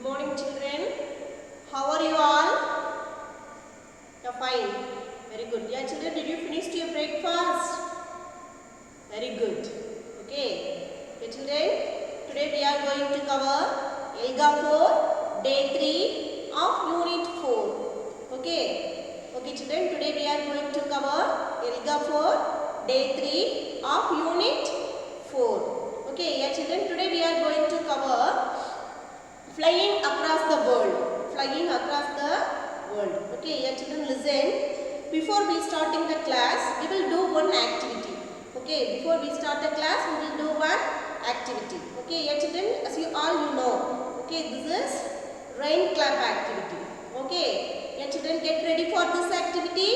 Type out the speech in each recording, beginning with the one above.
Good morning, children. How are you all? You're fine. Very good. Yeah, children, did you finish your breakfast? Very good. Okay, children, today we are going to cover ELGA 4, Day 3 of Unit 4. Okay, children, today we are going to cover ELGA 4, Day 3 of Unit 4. Okay, yeah, children, today we are going to cover flying across the world. Flying across the world. Okay, yeah, children, listen. Before we starting the class, we will do one activity. Okay, before we start the class, we will do one activity. Okay, yeah, children, as you all know. Okay, this is rain clap activity. Okay, yeah, children, get ready for this activity.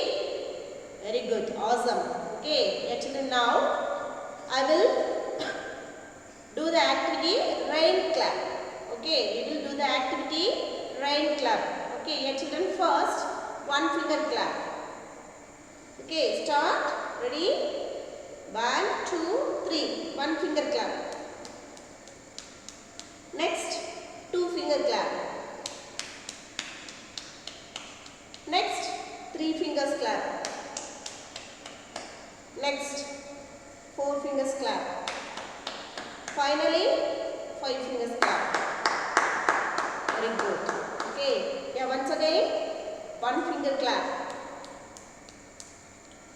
Very good, awesome. Okay, yeah, children, now I will do the activity rain clap. Okay, we will do the activity rain clap. Okay, yeah, children, first one finger clap. Okay, start. Ready? 1, 2, 3. One finger clap. Next, 2 finger clap. Next, 3 fingers clap. Next, 4 fingers clap. Finally, 5 fingers clap. Very good. Okay. Yeah, once again, 1 finger clap.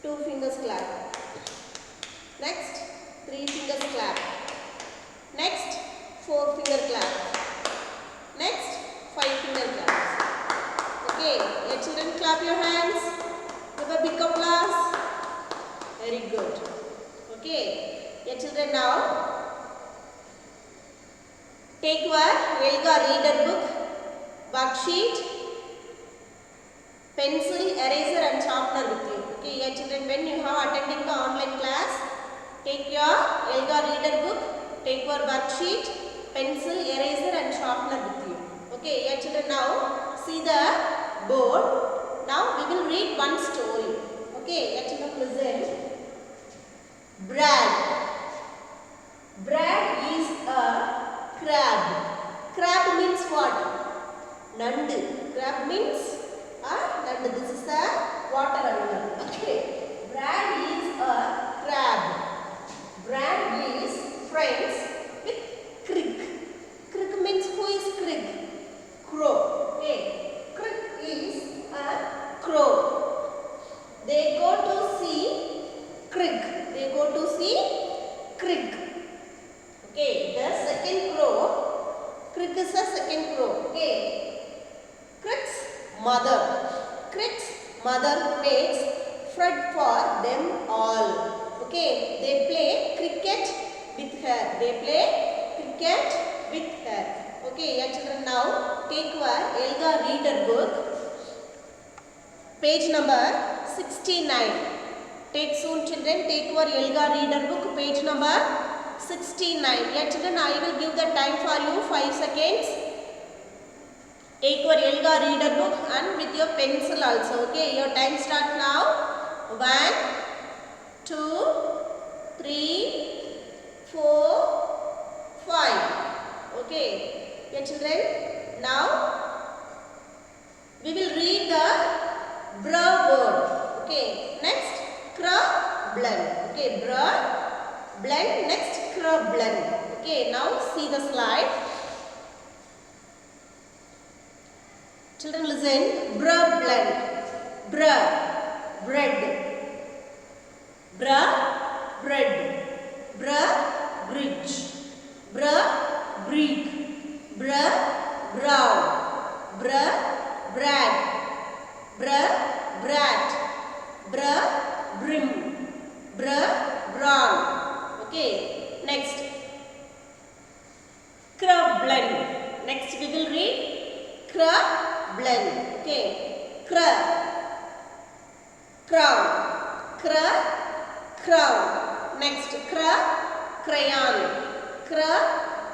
2 fingers clap. Next, 3 fingers clap. Next, 4 finger clap. Next, 5 finger claps. Okay. Yeah, children, clap your hands. Give a big applause. Very good. Okay. Yeah, children, now take your ELGA reader book, worksheet, pencil, eraser and sharpener with you. Okay, yeah, children, when you have attending the online class, take your ELGA reader book, take your worksheet, pencil, eraser and sharpener with you. Okay, yeah, children, now see the board. Now we will read one story. Okay, yeah, children, listen. Brad. Brad is a crab. Crab means what? Nandu. Crab means nandu. This is a water animal. Okay. Brad is a crab. Brad is friends with Crick. Crick means who is Crick? Crow. Okay. Crick is a crow. They go to see Crick. They go to see Crick. Okay, the second crow, Crick is a second crow. Okay, Crick's mother. Crick's mother makes food for them all. Okay, they play cricket with her. They play cricket with her. Okay, yeah, children, now take your ELGA reader book, page number 69. Take soon, children, take your ELGA reader book, page number 69. Yeah, children, I will give the time for you 5 seconds. Take your ELGA reader book and with your pencil also. Okay, your time starts now. 1, 2, 3, 4, 5. Okay, yeah, children, now we will read the bra word. Okay, next crab-blend. Okay, bra-blend. Next, crab-blend. Okay, now see the slide. Children, listen. Bra-blend. Bra, bread. Bra, bread. Bra, bridge. Bra, breed. Bra, brown. Bra, brag. Bra, brat. Bra, brim. Bra, brown. Okay, next, crab-blend. Next we will read crab-blend. Okay, crown. Crown. Next, crayon.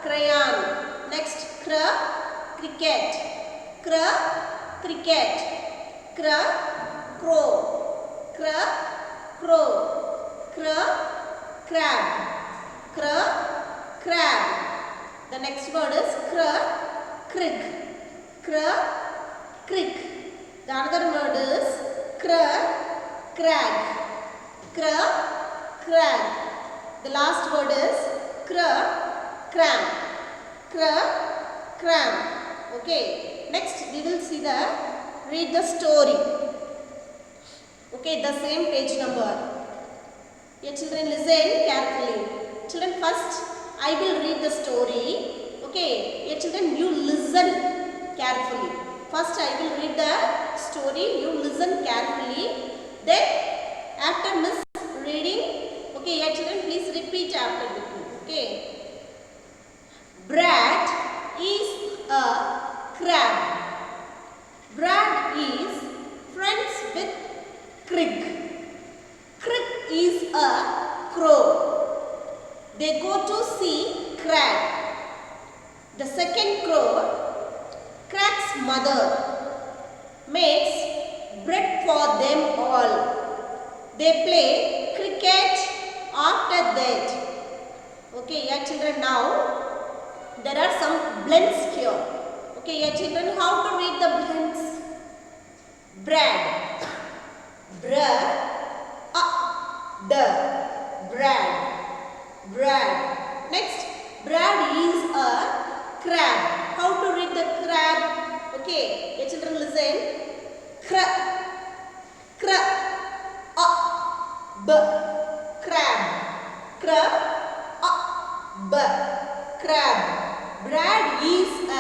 Crayon. Next, cricket. Cricket. Crow. Crow. Crab. The next word is Crick. Crick. The another word is crag. Crag. The last word is cram. Cram. Okay. Next we will see read the story. Okay, the same page number. Yeah, children, listen carefully. Children, first I will read the story. Okay, yeah, children, you listen carefully. First I will read the story. You listen carefully. Then after miss reading, okay, yeah, children, please repeat after me. Okay. Brad is a crab. Brad is friends with Crick. Crick is a crow. They go to see Crag. The second crow, Crag's mother, makes bread for them all. They play cricket after that. Okay, yeah, children, now there are some blends here. Okay, yeah, children, how to read the blends? Bread. Brad. Next, Brad is a crab. How to read the crab? Okay, your children listen. Crab. Brad is a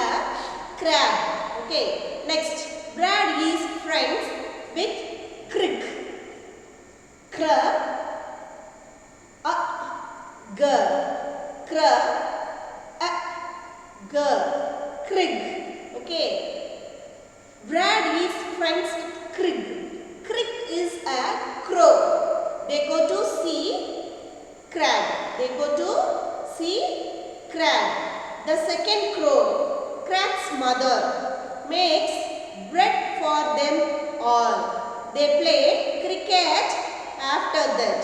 crab. Okay. Next, Brad is friends with Crick. Crick. Okay. Brad is friends with Crick. Crick is a crow. They go to see Crag. The second crow, Crag's mother, makes bread for them all. They play cricket after that.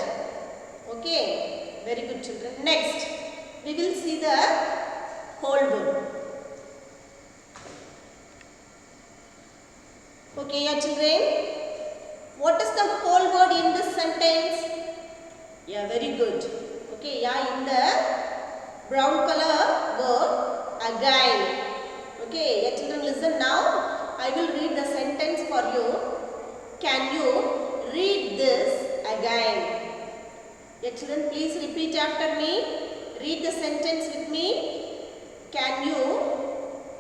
Okay, very good, children. Next, we will see the whole word. Okay, yeah, children. What is the whole word in this sentence? Yeah, very good. Okay, yeah, in the brown color word, again. Okay, yeah, children, listen now. I will read the sentence for you. Can you read this again? Yeah, children, please repeat after me. Read the sentence with me. Can you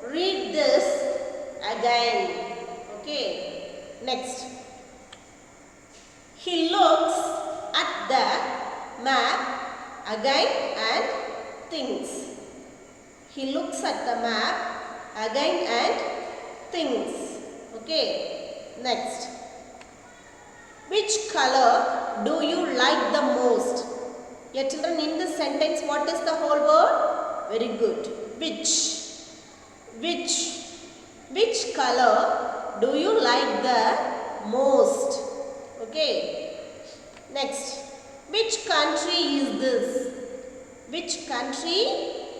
read this again? Okay. Next. He looks at the map again and thinks. He looks at the map again and thinks. Okay. Next. Which color do you like the most? Yeah, children, in this sentence, what is the whole word? Very good. Which color do you like the most? Okay. Next. Which country is this? Which country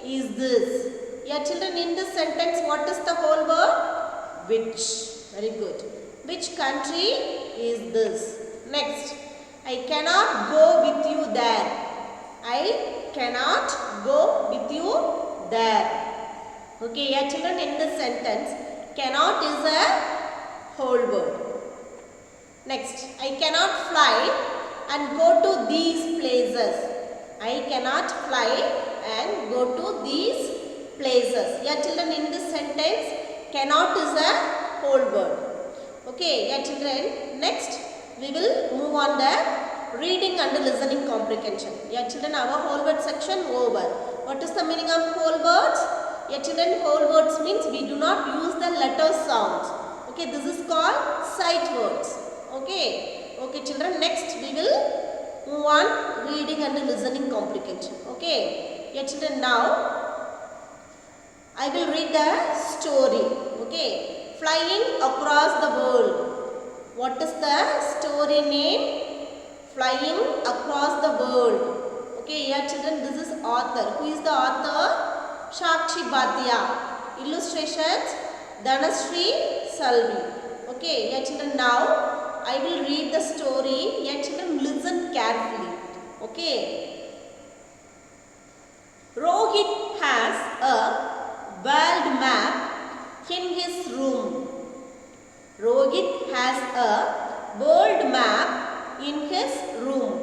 is this? Yeah, children, in this sentence, what is the whole word? Which. Very good. Which country is this? Next. I cannot go with you there. I cannot go with you there. Okay, yeah, children, in this sentence, cannot is a whole word. Next, I cannot fly and go to these places. I cannot fly and go to these places. Yeah, children, in this sentence, cannot is a whole word. Okay, yeah, children, next we will move on the reading and listening comprehension. Yeah, children, our whole word section over. What is the meaning of whole words? Yeah, children, whole words means we do not use the letter sounds. Okay, this is called sight words. Okay, okay, children, next we will move on reading and listening comprehension. Okay, yeah, children, now I will read the story. Okay, flying across the world. What is the story name? Flying across the world. Okay, yeah, children, this is author. Who is the author? Sakshi Bhatia Illustrations Dhanashree Salvi. Okay, yeah children, now I will read the story. Yeah children, listen carefully. Okay. Rohit has a world map in his room. Rohit has a world map in his room.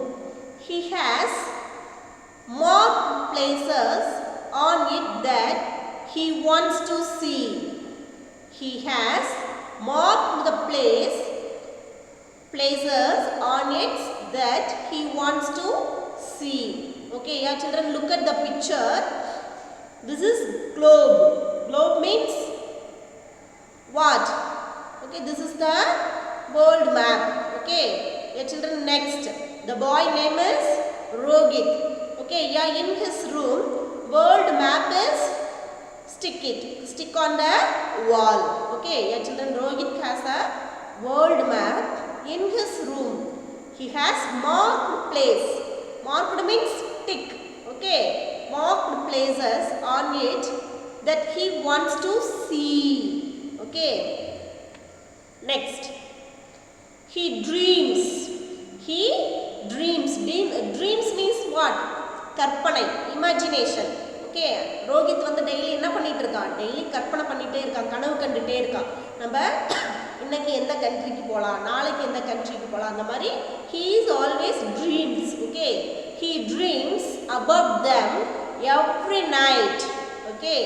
He has marked places on it that he wants to see. He has marked the places on it that he wants to see. Okay, yeah children, look at the picture. This is globe. Globe means what? Okay, this is the world map. Okay, yeah children, next. The boy name is Rohit. Okay, yeah, in his room, world map is stick on the wall. Okay, yeah children, Rohit has a world map in his room. He has marked place. Marked means tick. Okay, marked places on it that he wants to see. Okay, next. He dreams. Dreams means what? Karpanai, imagination. Okay, Rohit வந்து daily என்ன பண்ணிட்டு இருக்கான்? Daily கற்பனை பண்ணிட்டே இருக்கான், கனவு கண்டுட்டே இருக்கான். நம்ம இன்னைக்கு எந்த கண்ட்ரிக்கு போலாம், நாளைக்கு எந்த கண்ட்ரிக்கு போலாம், அந்த மாதிரி he is always dreams. Okay, he dreams about them every night. Okay,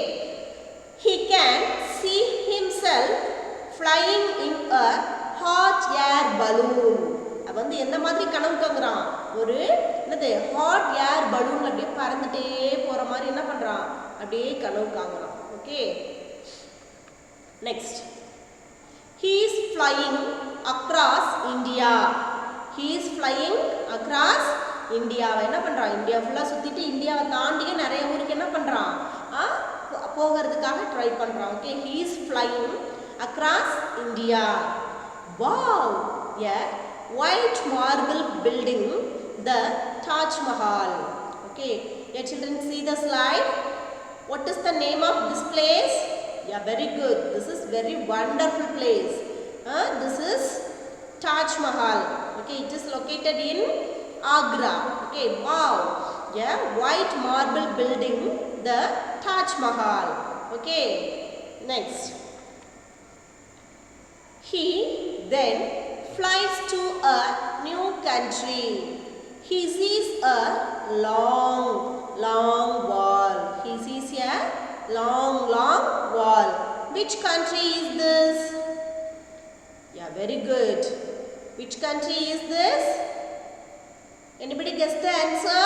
he can see himself flying in a hot air balloon. அது வந்து என்ன மாதிரி கனவு காண்கிறான்? ஒரு என்னது hot air balloon அப்படியே பறந்துட்டே போற மாதிரி என்ன பண்றான்? அப்படியே கனவு காண்கிறான். Okay, next. He is flying across India. He is flying across India. என்ன பண்றான்? இந்தியா ஃபுல்லா சுத்திட்டு இந்தியாவை தாண்டியே நிறைய ஊருக்கு என்ன பண்றான்? போகிறதுக்காக ட்ரை பண்றான். Okay, he is flying across India. Wow, yeah, white marble building, the Taj Mahal. Okay, yeah children, see the slide. What is the name of this place? Yeah, very good. This is very wonderful place. This is Taj Mahal. Okay, it is located in Agra. Okay, wow, yeah, white marble building, the Taj Mahal. Okay, next. He then flies to a new country. He sees a long wall. He sees a long wall. Which country is this? Yeah, very good. Which country is this? Anybody guess the answer?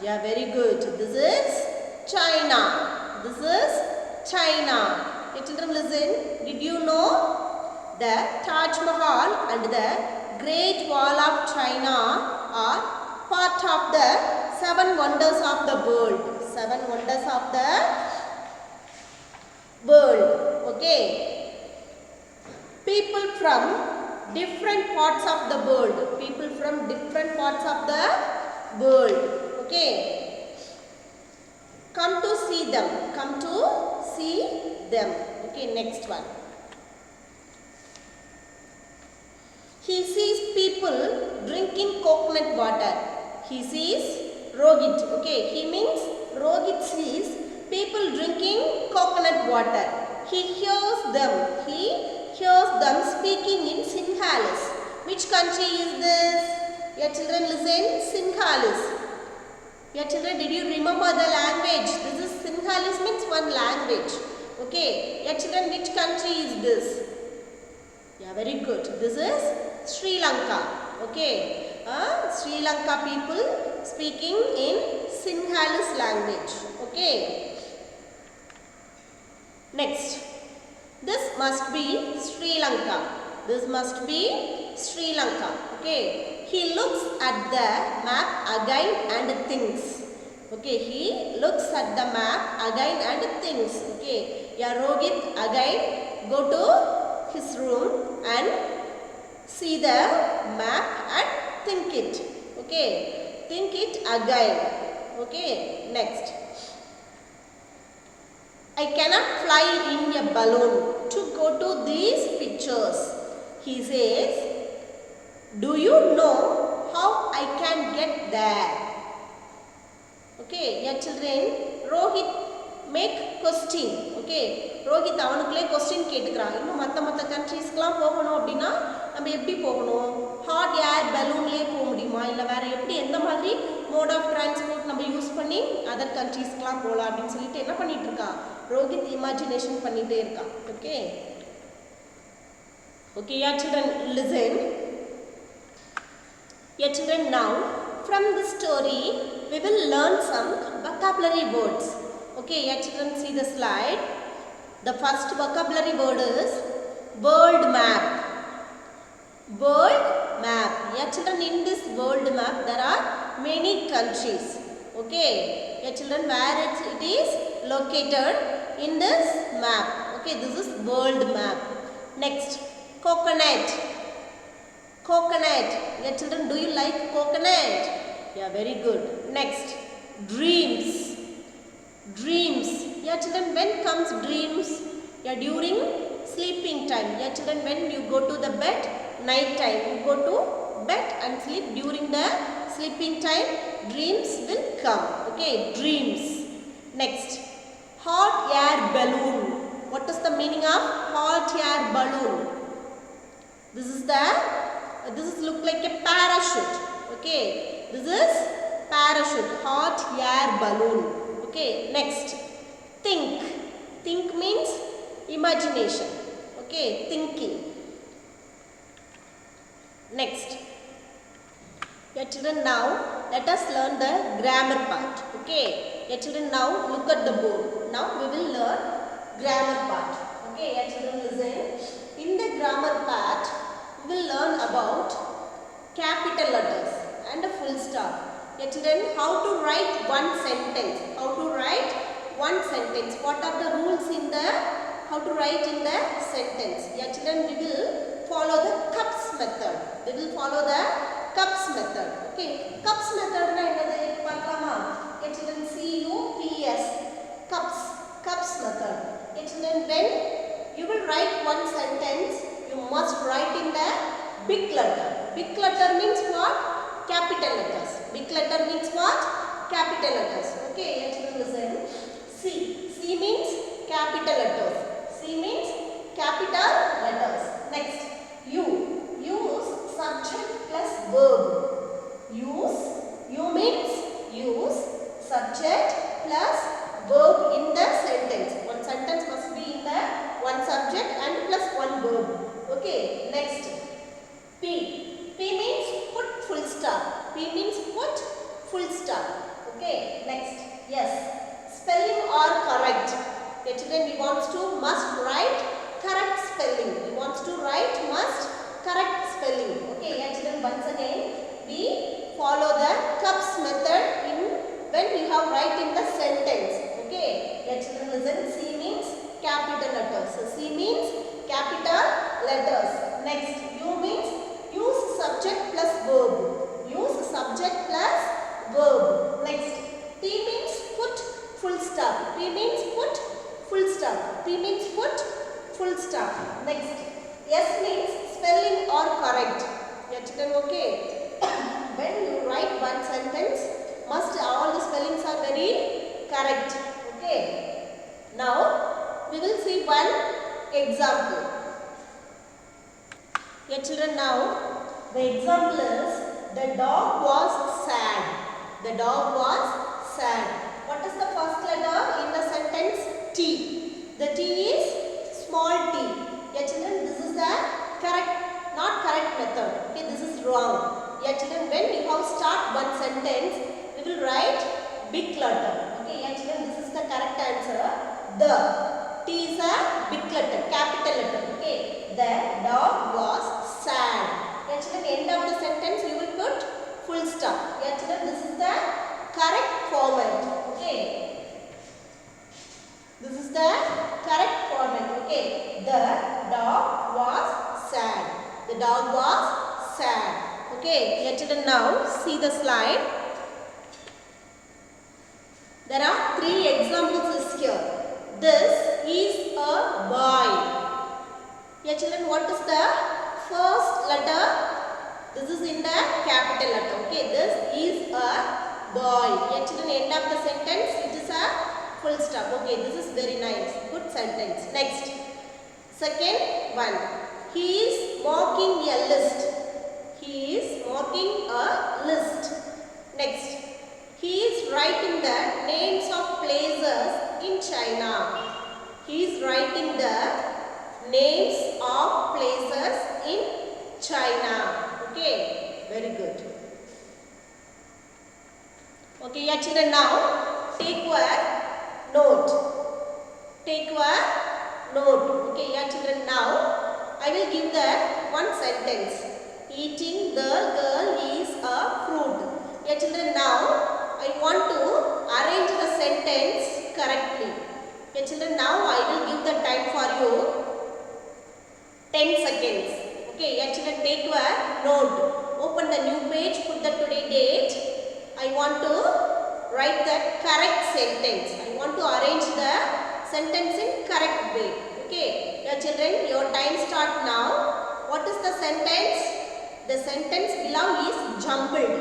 Yeah, very good. This is China. This is China. Hey, children, listen. Did you know the Taj Mahal and the Great Wall of China are part of the 7 wonders of the world? 7 wonders of the world. Okay. People from different parts of the world. People from different parts of the world. Okay. Come to see them. Come to see them. Okay, next one. He sees people drinking coconut water. He sees Rohit. Okay, he means Rohit sees people drinking coconut water. He hears them. He hears them speaking in Sinhalese. Which country is this? Your children, listen. Sinhalese. Your children, did you remember the language? This is Sinhalese means one language. Okay. Your children, which country is this? Yeah, very good. This is Sri Lanka. Okay. Sri Lanka people speaking in Sinhalese language. Okay. Next. This must be Sri Lanka. This must be Sri Lanka. Okay. He looks at the map again and thinks. Okay. He looks at the map again and thinks. Okay. Yeah, Rohit again go to his room and see the map and think it. Okay. Think it again. Okay. Next. I cannot fly in a balloon. To go to these pictures, he says, do you know how I can get there? Okay, yeah children, Rohit make question. Okay, Rohit அவனுக்குள்ளே question கேட்டுக்கிறான். இன்னும் மற்ற கண்ட்ரீஸ்க்குலாம் போகணும் அப்படின்னா நம்ம எப்படி போகணும்? Hot air பலூன்லேயே போக முடியுமா, இல்லை வேறு எப்படி எந்த மாதிரி மோட் ஆஃப் டிரான்ஸ்போர்ட் நம்ம யூஸ் பண்ணி அதர் கண்ட்ரீஸ்க்குலாம் போகலாம் அப்படின்னு சொல்லிட்டு என்ன பண்ணிட்டு இருக்கான் ரோஹித் இமேஜினேஷன் பண்ணிகிட்டே இருக்கான். Okay okay yeah children, listen. Yeah children, now from the story we will learn some vocabulary words. Okay yeah children, see the slide. The first vocabulary word is world map. World map. Yeah children, in this world map there are many countries. Okay yeah children, where it is located in this map. Okay, this is world map. Next, coconut. Coconut. Yeah children, do you like coconut? Yeah, very good. Next, dreams. Dreams. Yeah children, when comes dreams? Yeah, during sleeping time. Yeah children, when you go to the bed, night time, you go to bed and sleep. During the sleeping time, dreams will come. Okay, dreams. Next, hot air balloon. What is the meaning of hot air balloon? This is look like a parachute. Okay, this is parachute, hot air balloon. Okay, next, think. Think means imagination. Okay, thinking. Next, yeah children, now let us learn the grammar part. Okay yeah children, now look at the board. Now we will learn grammar part. Okay yeah children, listen. In the grammar part we will learn about capital letters and a full stop. Yeah children, how to write one sentence. How to write one sentence. What are the rules in the how to write in the sentence? Yeah children, we will follow the cups method. We will follow the cups method. Okay, cups method na enadhu paakama. Yeah children, CUPS, cups, cups method. Yeah children, when you will write one sentence, you must write in the big letter. Big letter means what? Capital letters. Big letter means what? Capital letters. Okay yeah children, listen. C means capital letters. C means capital letters. Next, use subject plus verb. You means use subject plus verb in the sentence. One sentence must be in the one subject and plus one verb. Okay, next, P means put full stop. P means put full stop. Okay, next, yes, spelling or correct. Yeah children, we must write correct spelling. We want to write must correct spelling. Okay yeah children, once again we follow the cups method in when we have write in the sentence. Okay yeah children, listen. C means capital letters. So C means capital letters. Next, U means use subject plus verb. Use subject plus verb. Next, P means put full stop. P means put full stop. P means put full stop. Next, S means spelling or correct. Yeah children, okay. When you write one sentence, must all the spellings are very correct. Okay. Now we will see one example. Yeah children, now the example is the dog was sad. The dog was sad. What is the first letter in the sentence? T. The T is small t. Yeah children, this is the correct, not correct method. Okay, this is wrong. Yeah children, when you have start one sentence, we will write big letter. Okay, yeah children, this is the correct answer. The T is a big letter, capital letter. Okay, the dog was sad. Yeah children, end of the sentence you will put full stop. Yeah children, this is the correct format. Okay, this is the correct format. Okay, the dog was sad. The dog was sad. Okay, yeah children, now see the slide. There are three examples here. this is a boy. Yeah children, what is the first letter? This is in the capital letter. Okay, this is a boy. Yeah children, end of the sentence it is a full stop. Okay, this is very nice. Good sentence. Next, second one. He is marking a list. He is marking a list. Next, he is writing the names of places in China. He is writing the names of places in China. Okay, very good. Okay, yeah children, now take your note. Take your note. Okay, yeah children, now I will give the one sentence. Eating the girl is a fruit. Yeah children, now I want to arrange the sentence correctly. Yeah children, now I will give the time for you 10 seconds. Okay, yeah children, take your note. Open the new page, put the today date. I want to write the correct sentence. I want to arrange the sentence in correct way. Okay, yeah children, your time start now. What is the sentence? The sentence below is jumbled,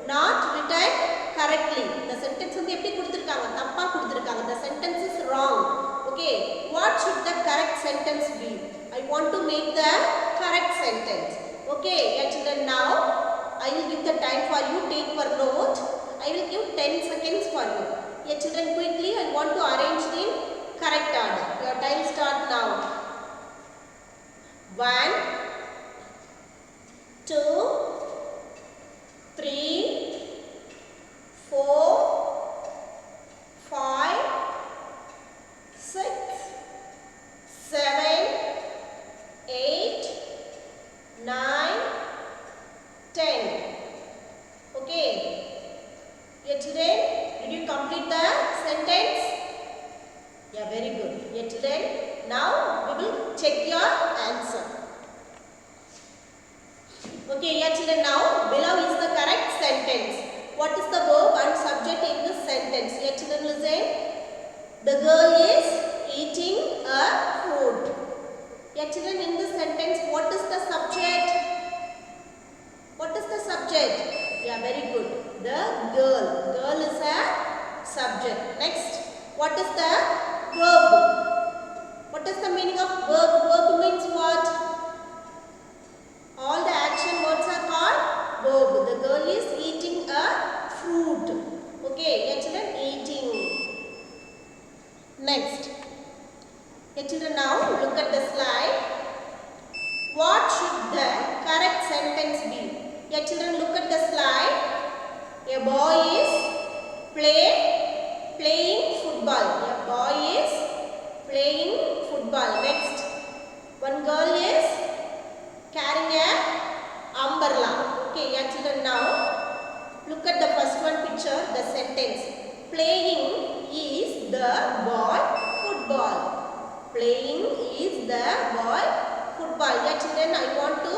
not written correctly. The sentence வந்து எப்படி கொடுத்திருக்காங்க? தப்பா கொடுத்திருக்காங்க. The sentence is wrong. Okay, what should the correct sentence be? I want to make the correct sentence. Okay, yeah children, now I will give the time for you. Take your note. I will give 10 seconds for you. Yeah children, quickly I want to arrange in correct order. Your time start now. 1, 2, 3, 4, 5, 6, 7, 8, 9, 10. Okay. Yeah children, did you complete the sentence? Yeah, very good. Yeah children, now we will check your answer. Okay, yeah children, now below is the correct sentence. What is the verb and subject in this sentence? Yeah children, listen. The girl is eating a fruit. Yeah children, in this sentence what is the subject? What is the subject? Yeah, very good. The girl. Girl is a subject. Next, what is the verb? What is the meaning of verb? Verb means what? All the action words are called verb. The girl is eating a fruit. Okay, yeah children, eating. Next, yeah children, now look at the slide. What should the correct sentence be? Yeah children, look at the slide. A boy is playing football. A boy is playing football. Next, one girl is carrying a umbrella. Okay, yeah children, now look at the first one picture, the sentence. Playing is the boy football. Playing is the boy football. Yeah children, I want to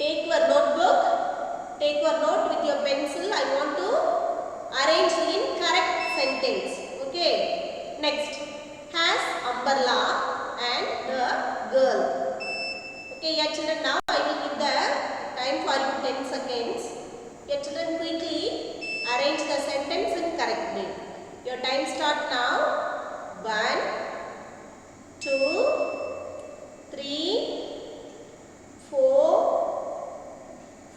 take your notebook, take your note with your pencil. I want to arrange in correct sentence. Okay. Next, has umbrella and the girl. Okay, yeah children, now I will give the time for you 10 seconds. Yeah children, quickly arrange the sentence in correct way. Your time start now. 1, 2, 3, 4,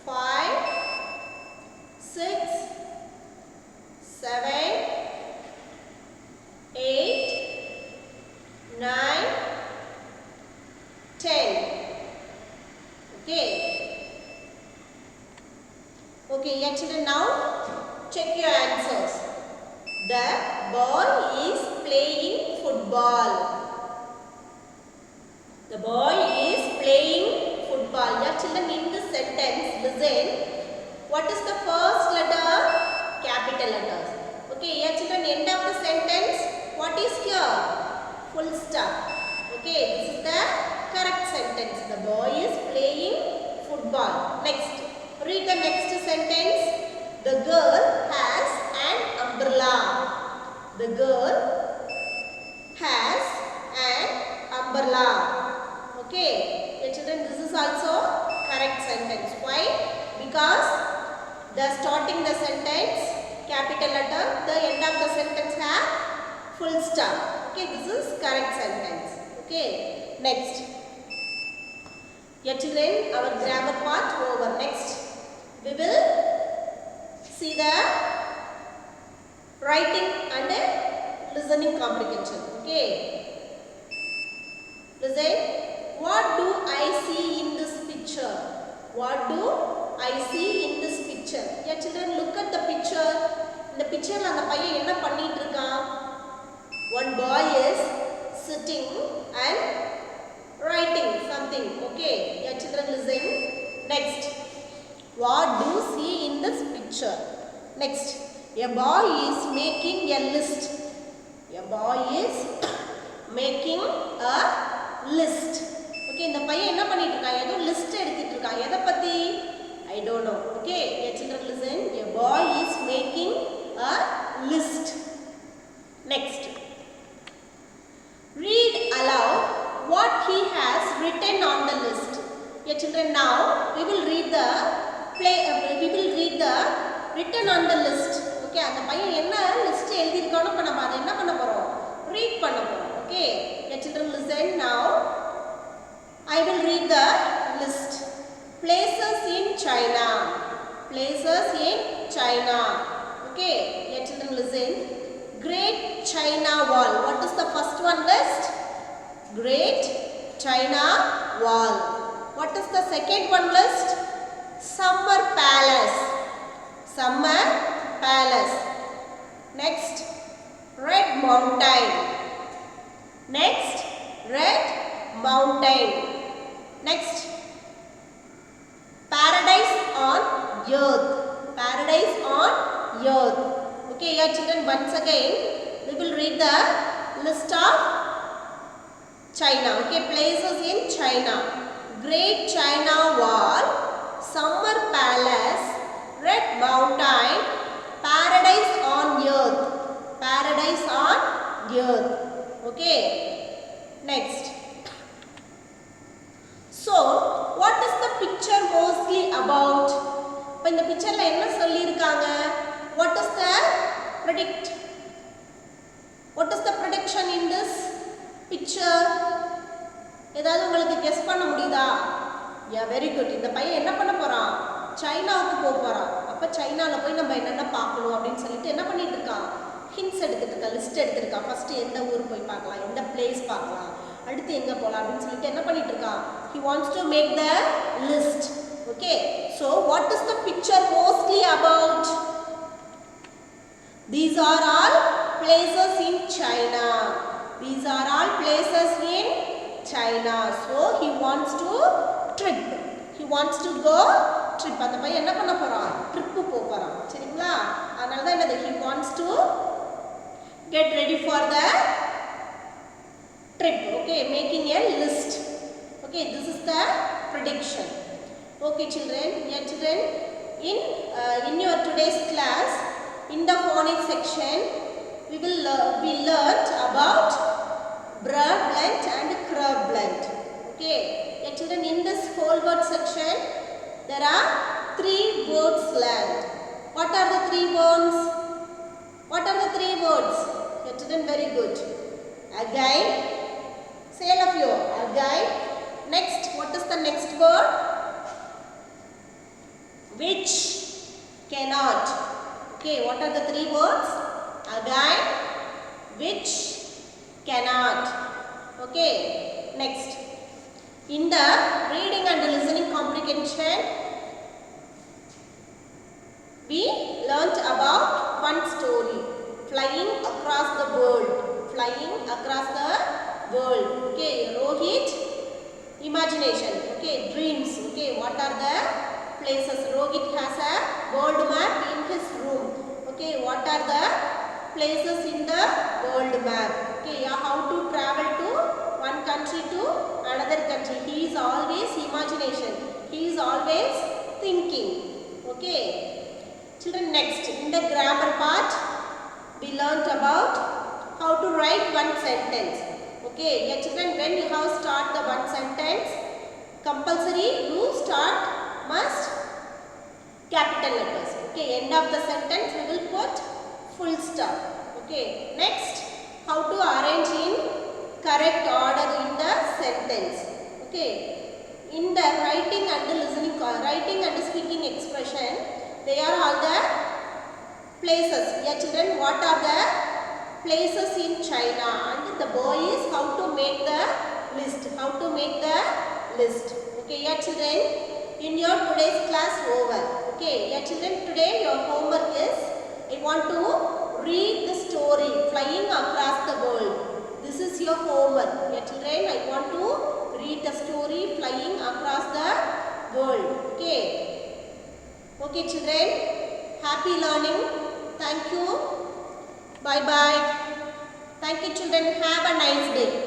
5, 6, 7, 8, 9, 10. Okay. Okay, yeah children, now check your answers. The boy is playing football. The boy is playing football. Yeah children, in this sentence, listen. What is the first letter? Capital letters. Okay, yeah children, end of the sentence, what is here? Full stop. Okay, this is the correct sentence. The boy is playing football. Next, read the next sentence. The girl has an umbrella. The girl has an umbrella. Okay, yeah, children, this is also correct sentence. Why? Because the starting the sentence capital letter, the end of the sentence have full stop. Okay, this is correct sentence. Okay, next. Yeah, children, our grammar part over. Next, we will see the writing and listening comprehension. Okay, listen. What do I see in this picture? What do I see in this picture? Yeah, children, look at the picture. In the picture, la அந்த பையன் என்ன பண்ணிட்டு இருக்கான்? One boy is sitting and writing something. Okay, yeah, children, listen. Next, what do you see in this picture? Next, a boy is making a list. A boy is making a list. Okay, இந்த பையன் என்ன பண்ணிட்டு இருக்கான்? ஏதோ list எடுத்துட்டு இருக்கான். எதை பத்தி? I don't know. Okay, yeah, children, listen. A boy is making a list. Next, read aloud what he has written on the list. Yeah, children, now we will read the written on the list. Okay, அந்த பையன் என்ன list எழுதி இருக்கானோ இப்ப நம்ம அதை என்ன பண்ண போறோம்? ரீட் பண்ண போறோம். Okay, yeah, children, listen. Now I will read the list. Places in China. Places in China. Okay, yeah, children, listen. Great China Wall. What is the first one list? Great China Wall. What is the second one list? Summer Palace. Summer Palace. Next, Red Mountain. Next, Red Mountain. Next, Paradise on Earth. Paradise on Earth. Okay, yeah, children, once again we will read the list of China. Okay, places in China. Great China Wall, Summer Palace, Red Mountain, Paradise on Earth. Paradise on Earth. Okay, next. So, what is the picture mostly about? இப்போ இந்த பிக்சர்ல என்ன சொல்லி இருக்காங்க? What is the prediction in this picture? ஏதாவது உங்களுக்கு guess பண்ண முடியுதா? Yeah, very good. இந்த பையன் என்ன பண்ண போறான்? சைனாவுக்கு போறான். அப்ப சைனால போய் நம்ம என்னென்ன பார்க்கணும் அப்படினு சொல்லிட்டு என்ன பண்ணிட்டு இருக்கான்? ஹிண்ட்ஸ் எடுத்துட்டு இருக்கான், லிஸ்ட் எடுத்துட்டு இருக்கான். ஃபர்ஸ்ட் எந்த ஊர் போய் பார்க்கலாம், எந்த பிளேஸ் பார்க்கலாம், அடுத்து எங்க போலாம் அப்படினு சொல்லிட்டு என்ன பண்ணிட்டு இருக்கான்? He wants to make the list. Okay, so what is the picture mostly about? These are all places in China. These are all places in China. So he wants to trip. He wants to go trip. அந்த பையன் என்ன பண்ண போறான்? Trip போறான். சரிங்களா? அதனால தான் என்னது? He wants to get ready for the trip. Okay, making a list. Okay, this is the prediction. Okay, children. Yeah, children, in your today's class, in the phonics section, we learnt about bra blend and cra blend. Okay, yeah, children, in this whole word section, there are 3 words learned. What are the 3 words? What are the 3 words? Yeah, children, very good. Again, say all of you. Again. Next, what is the next word? Which, cannot. Okay, what are the 3 words? Again, which, cannot. Okay, next. In the reading and listening comprehension, we learnt about one story, Flying Across the World. Flying Across the World. Okay, Rohit, imagination. Okay, dreams. Okay, what are the places? Rohit has a world map in his room. Okay, what are the places in the world map? Okay, yeah, how to travel to one country to another country. He is always imagination. He is always thinking. Okay, children, next in the grammar part, we learnt about how to write one sentence. Okay, yeah children, when you have start the one sentence, compulsory you start must capital letters. Okay, end of the sentence we will put full stop. Okay, next, how to arrange in correct order in the sentence. Okay, in the writing and the listening, writing and speaking expression, they are all the places. Yeah children, what are the places in China? And the boy is how to make the list. How to make the list. Okay, yeah children, in your today's class over. Okay, yeah children, today your homework is, I want to read the story Flying Across the World. This is your homework. Yeah children, I want to read the story Flying Across the World. Okay. Okay children, happy learning. Thank you. Bye bye. Thank you children. Have a nice day.